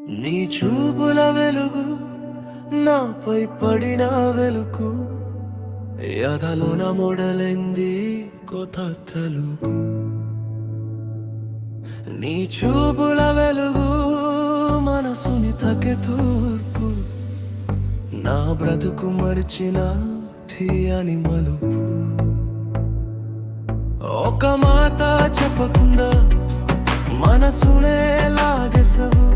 నీ చూపుల వెలుగు నాపై పడిన వెలుగు ఎదలోన మొడలైంది కొత్త తలుగు. నీ చూపుల వెలుగు మనసుని తాకే తూర్పు, నా బ్రతుకు మరిచిన తీయని మలుపు. ఒక మాట చెప్పకుండా మనసునే లాగేసవు,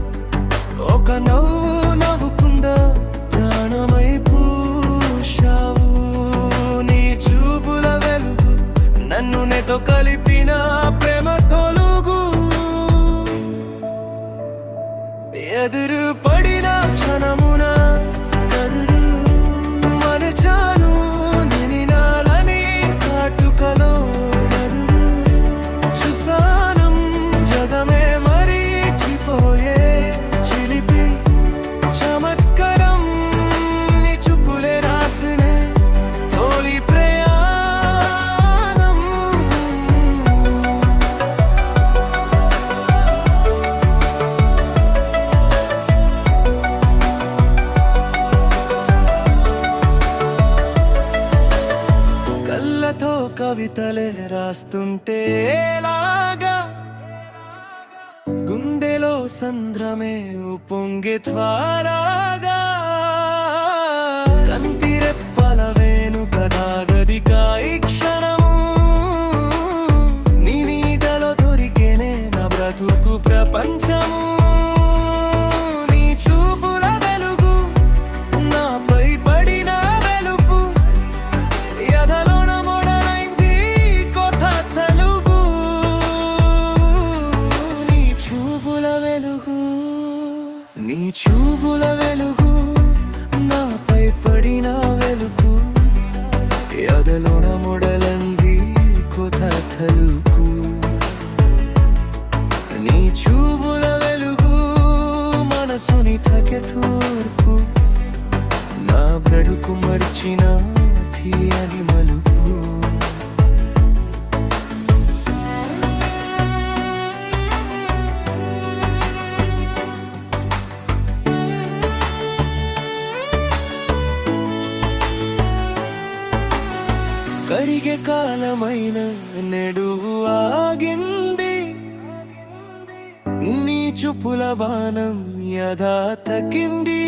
ఒక నవ్వు నవ్వుకుండా ప్రాణమై పూశావు. నీ చూపుల వెలుగు నన్ను నీతో కలిపిన ప్రేమ తొలుగు. ఎదురు పడిన క్షణమున కదురు మరచాను నినాలని కాటుకలో చూసానం జగమే మరిచిపోయే చిలిపి చమత్కరం. నీ చూపులే రాసినే తోలి ప్రయాణం. కళ్ళతో కవితలే రాస్తుంటే లాగా గుండెలో సంద్రమే ఉప్పొంగి త్వరగా. కంటి రెప్పల వేణుక దాగదిగా ఈ క్షణము, నీ నీడలో దొరికేనే నా బ్రతుకు ప్రపంచము. నీ చూపుల వెలుగు నాపై పడిన వెలుపు, ఎదలోన మొడలైంది కొత్త తలుగు. నీ చూపుల వెలుగు, నీ చూపుల వెలుగు నాపై పడిన వెలుగు, ఎదలోన మొడలైంది కొత్త తలుగు. నీ చూపుల వెలుగు మనసుని తాకే తూర్పు, నా బ్రతుకు మరిచిన తీయని మలుపు. కరిగే కాలమైన నెడు ఆగింది, నీ చూపుల బాణం యథా తగ్గింది.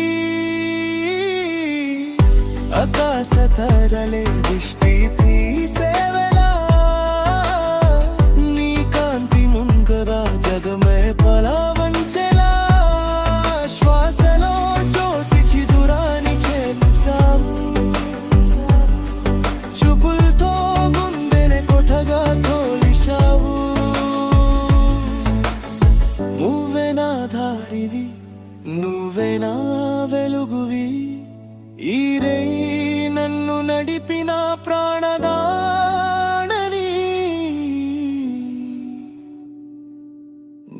ఆకాశ తరలే దృష్టి తీసేవలా, నీ కాంతి ముంగరా జగమే పలవంచెలా. శ్వాసలో చోటిచి దూరాన్ని చేర్చావు, చూపులతో గుండెనే కొట్టగా తోలిశావు. నువ్వే నా దారివి, నువ్వే నా వెలుగువి, ఈ రేయి నన్ను నడిపిన ప్రాణదానని.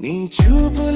నీ చూపుల